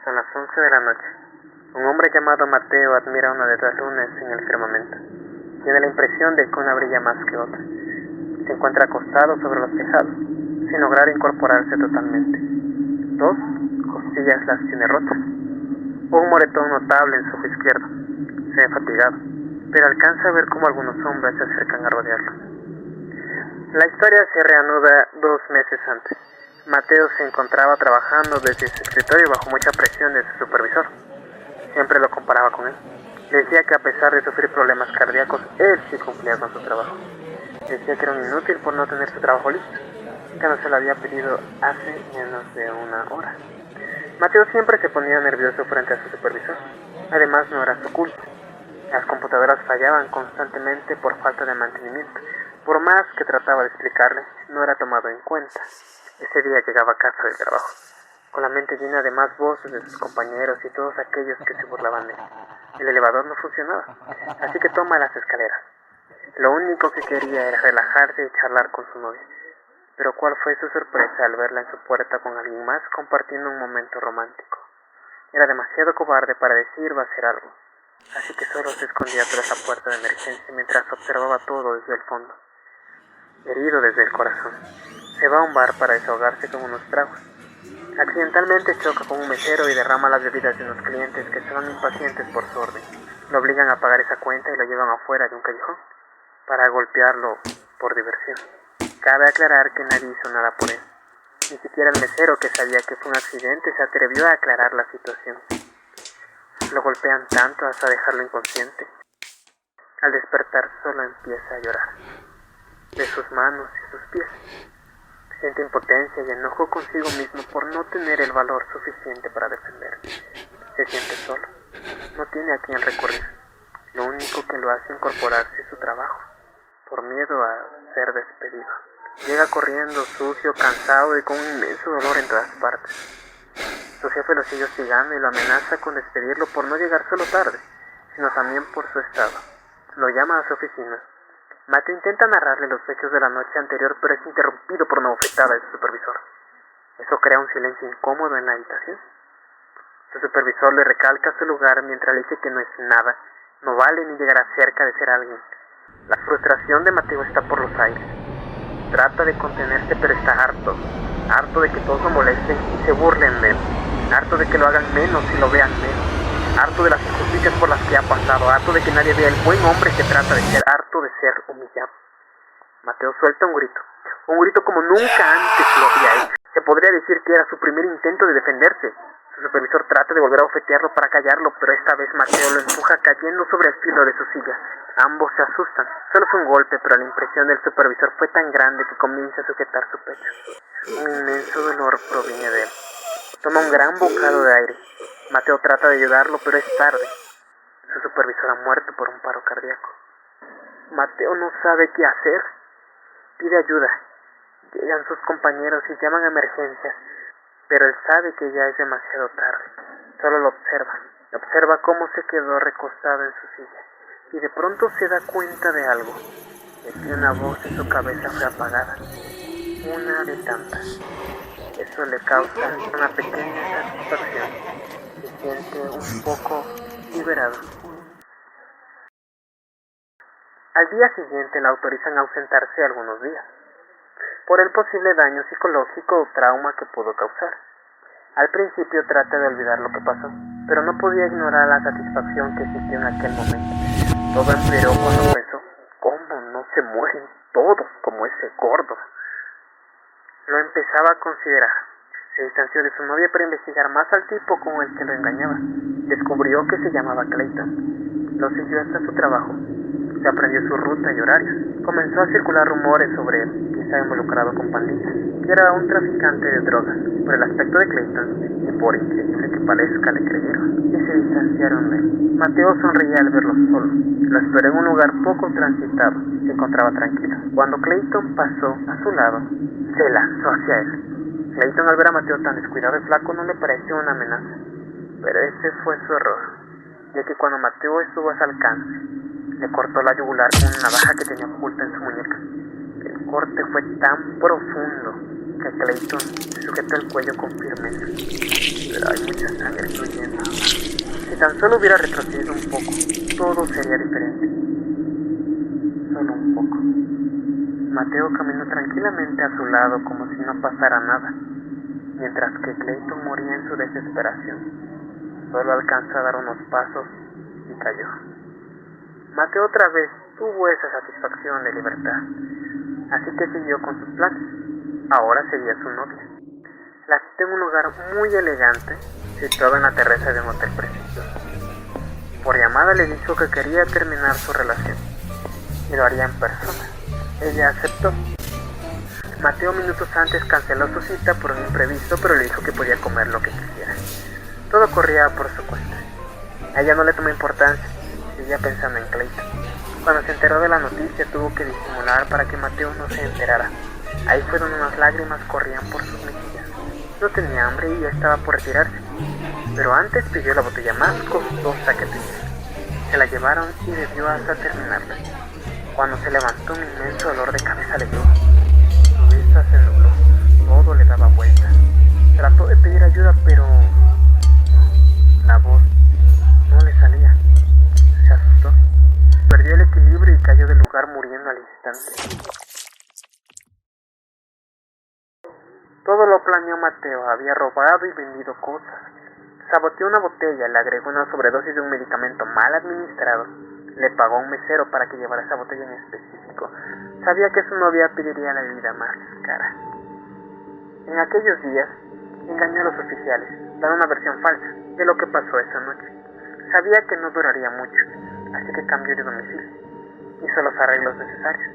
Son las 11 de la noche. Un hombre llamado Mateo admira una de las lunas en el firmamento. Tiene la impresión de que una brilla más que otra. Se encuentra acostado sobre los tejados, sin lograr incorporarse totalmente. 2 costillas las tiene rotas. Un moretón notable en su ojo izquierdo. Se ve fatigado, pero alcanza a ver cómo algunos hombres se acercan a rodearlo. La historia se reanuda 2 meses antes. Mateo se encontraba trabajando desde su escritorio bajo mucha presión de su supervisor. Siempre lo comparaba con él. Le decía que a pesar de sufrir problemas cardíacos, él sí cumplía con su trabajo. Decía que era un inútil por no tener su trabajo listo, que no se lo había pedido hace menos de una hora. Mateo siempre se ponía nervioso frente a su supervisor. Además, no era su culpa. Las computadoras fallaban constantemente por falta de mantenimiento. Por más que trataba de explicarle, no era tomado en cuenta. Ese día llegaba a casa del trabajo, con la mente llena de más voces de sus compañeros y todos aquellos que se burlaban de él. El elevador no funcionaba, así que toma las escaleras. Lo único que quería era relajarse y charlar con su novia. Pero cuál fue su sorpresa al verla en su puerta con alguien más compartiendo un momento romántico. Era demasiado cobarde para decir o hacer algo, así que solo se escondía tras la puerta de emergencia mientras observaba todo desde el fondo. Herido desde el corazón, se va a un bar para desahogarse con unos tragos. Accidentalmente choca con un mesero y derrama las bebidas de unos clientes que estaban impacientes por su orden. Lo obligan a pagar esa cuenta y lo llevan afuera de un callejón para golpearlo por diversión. Cabe aclarar que nadie hizo nada por él. Ni siquiera el mesero, que sabía que fue un accidente, se atrevió a aclarar la situación. Lo golpean tanto hasta dejarlo inconsciente. Al despertar solo empieza a llorar, de sus manos y sus pies. Siente impotencia y enojo consigo mismo por no tener el valor suficiente para defenderse. Se siente solo. No tiene a quién recurrir. Lo único que lo hace incorporarse es su trabajo, por miedo a ser despedido. Llega corriendo, sucio, cansado y con un inmenso dolor en todas partes. Su jefe lo sigue hostigando y lo amenaza con despedirlo por no llegar solo tarde, sino también por su estado. Lo llama a su oficina. Mateo intenta narrarle los hechos de la noche anterior, pero es interrumpido por una bofetada de su supervisor. Eso crea un silencio incómodo en la habitación. Su supervisor le recalca su lugar mientras le dice que no es nada, no vale ni llegará cerca de ser alguien. La frustración de Mateo está por los aires. Trata de contenerse, pero está harto de que todos lo molesten y se burlen de él, harto de que lo hagan menos y lo vean menos. Harto de las injusticias por las que ha pasado, harto de que nadie vea el buen hombre que trata de ser, harto de ser humillado. Mateo suelta un grito como nunca antes lo había hecho. Se podría decir que era su primer intento de defenderse. Su supervisor trata de volver a bofetearlo para callarlo, pero esta vez Mateo lo empuja cayendo sobre el filo de su silla. Ambos se asustan. Solo fue un golpe, pero la impresión del supervisor fue tan grande que comienza a sujetar su pecho. Un inmenso dolor proviene de él. Toma un gran bocado de aire. Mateo trata de ayudarlo, pero es tarde. Su supervisor ha muerto por un paro cardíaco. Mateo no sabe qué hacer. Pide ayuda. Llegan sus compañeros y llaman a emergencias, pero él sabe que ya es demasiado tarde. Solo lo observa. Observa cómo se quedó recostado en su silla. Y de pronto se da cuenta de algo. Es que una voz en su cabeza fue apagada. Una de tantas. Eso le causa una pequeña satisfacción. Se siente un poco liberado. Al día siguiente la autorizan a ausentarse algunos días, por el posible daño psicológico o trauma que pudo causar. Al principio trata de olvidar lo que pasó, pero no podía ignorar la satisfacción que sintió en aquel momento. Todo empeoró cuando pensó, ¿cómo no se mueren todos como ese gordo? Lo empezaba a considerar. Se distanció de su novia para investigar más al tipo con el que lo engañaba. Descubrió que se llamaba Clayton. Lo siguió hasta su trabajo. Se aprendió su ruta y horarios. Comenzó a circular rumores sobre él, que estaba involucrado con pandillas, que era un traficante de drogas. Por el aspecto de Clayton, y por increíble que parezca, le creyeron y se distanciaron de él. Mateo sonreía al verlo solo. Lo esperó en un lugar poco transitado. Se encontraba tranquilo. Cuando Clayton pasó a su lado, se lanzó hacia él. Clayton, al ver a Mateo tan descuidado y flaco, no le pareció una amenaza. Pero ese fue su error, ya que cuando Mateo estuvo a su alcance, le cortó la yugular con una navaja que tenía oculta en su muñeca. El corte fue tan profundo que hacia Clayton y sujetó el cuello con firmeza. Pero hay mucha sangre fluyendo. Si tan solo hubiera retrocedido un poco, todo sería diferente. Solo un poco. Mateo caminó tranquilamente a su lado como si no pasara nada, mientras que Clayton moría en su desesperación. Solo alcanzó a dar unos pasos y cayó. Mateo otra vez tuvo esa satisfacción de libertad, así que siguió con sus planes. Ahora sería su novia. La citó en un lugar muy elegante, situado en la terraza de un hotel prestigioso. Por llamada le dijo que quería terminar su relación, y lo haría en persona. Ella aceptó. Mateo minutos antes canceló su cita por un imprevisto, pero le dijo que podía comer lo que quisiera. Todo corría por su cuenta. A ella no le tomó importancia, seguía pensando en Clayton. Cuando se enteró de la noticia tuvo que disimular para que Mateo no se enterara. Ahí fue donde unas lágrimas corrían por sus mejillas. No tenía hambre y ya estaba por retirarse, pero antes pidió la botella más costosa que tenía. Se la llevaron y bebió hasta terminarla. Cuando se levantó, un inmenso dolor de cabeza le dio. Su vista se nubló, todo le daba vuelta. Trató de pedir ayuda, pero la voz no le salía. Se asustó, perdió el equilibrio y cayó del lugar muriendo al instante. Todo lo planeó Mateo. Había robado y vendido cosas. Saboteó una botella, le agregó una sobredosis de un medicamento mal administrado. Le pagó a un mesero para que llevara esa botella en específico. Sabía que su novia pediría la bebida más cara. En aquellos días, engañó a los oficiales, dando una versión falsa de lo que pasó esa noche. Sabía que no duraría mucho, así que cambió de domicilio. Hizo los arreglos necesarios.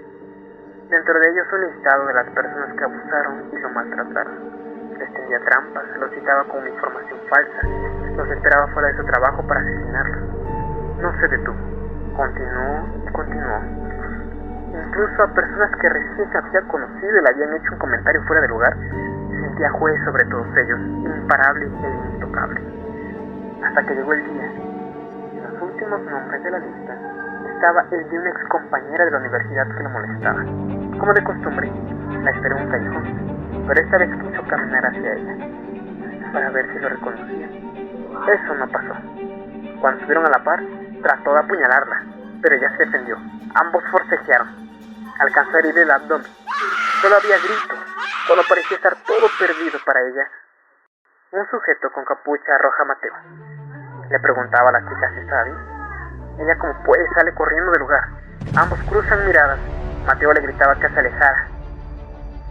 Dentro de ellos un listado de las personas que abusaron y lo maltrataron. Les tendía trampas, los citaba con información falsa, los esperaba fuera de su trabajo para asesinarlos. No se detuvo, continuó y continuó. Incluso a personas que recién se había conocido y le habían hecho un comentario fuera de lugar, se sentía juez sobre todos ellos, imparable e intocable. Hasta que llegó el día. En los últimos nombres de la lista estaba el de una ex compañera de la universidad que lo molestaba. Como de costumbre, la esperó en un callejón, pero esta vez quiso caminar hacia ella, para ver si lo reconocía. Eso no pasó. Cuando subieron a la par, trató de apuñalarla, pero ella se defendió. Ambos forcejearon. Alcanzó a herirle el abdomen. Solo había gritos. Solo parecía estar todo perdido para ella. Un sujeto con capucha roja a Mateo. Le preguntaba a la chica si estaba bien. Ella como puede sale corriendo del lugar. Ambos cruzan miradas. Mateo le gritaba que se alejara.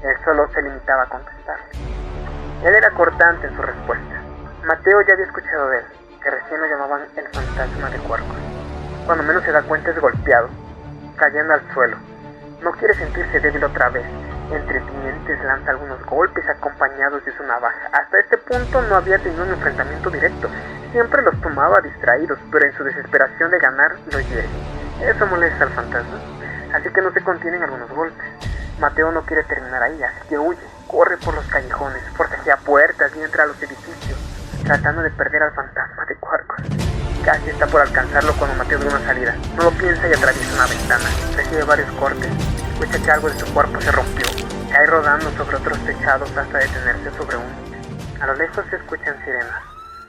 Él solo se limitaba a contestarle. Él era cortante en su respuesta. Mateo ya había escuchado de él, que recién lo llamaban el fantasma de Cuarcos. Cuando menos se da cuenta es golpeado, cayendo al suelo. No quiere sentirse débil otra vez. Entre dientes lanza algunos golpes acompañados de su navaja. Hasta este punto no había tenido un enfrentamiento directo. Siempre los tomaba distraídos, pero en su desesperación de ganar los hiere. Eso molesta al fantasma, así que no se contienen algunos golpes. Mateo no quiere terminar ahí, así que huye, corre por los callejones, forcejea puertas y entra a los edificios, tratando de perder al fantasma de Cuarcos. Casi está por alcanzarlo cuando Mateo ve una salida. No lo piensa y atraviesa una ventana. Recibe varios cortes. Escucha que algo de su cuerpo se rompió. Cae rodando sobre otros techados hasta detenerse sobre uno. A lo lejos se escuchan sirenas.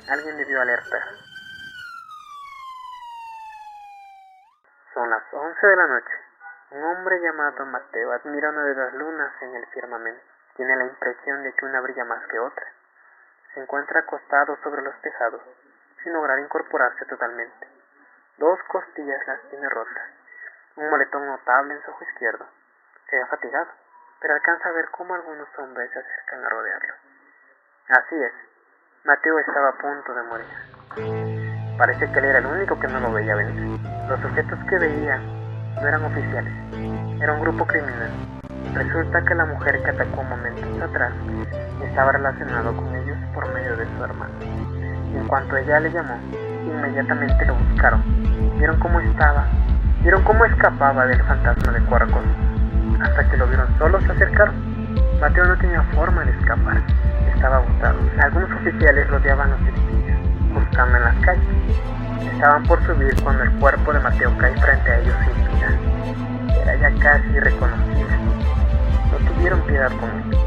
Alguien debió alertar. Son las 11 de la noche. Un hombre llamado Mateo admira una de las lunas en el firmamento. Tiene la impresión de que una brilla más que otra. Se encuentra acostado sobre los tejados, sin lograr incorporarse totalmente. 2 costillas las tiene rotas. Un moretón notable en su ojo izquierdo. Se ve fatigado, pero alcanza a ver cómo algunos hombres se acercan a rodearlo. Así es, Mateo estaba a punto de morir. Parece que él era el único que no lo veía venir. Los sujetos que veía no eran oficiales, era un grupo criminal. Resulta que la mujer que atacó momentos atrás estaba relacionado con ellos por medio de su hermano. Y en cuanto ella le llamó, inmediatamente lo buscaron. Vieron cómo estaba, vieron cómo escapaba del fantasma de Cuarcos. Hasta que lo vieron solo se acercaron. Mateo no tenía forma de escapar, estaba agotado. Algunos oficiales rodeaban los edificios, buscando en las calles. Estaban por subir cuando el cuerpo de Mateo cae frente a ellos sin vida. Era ya casi irreconocible. No tuvieron piedad con él.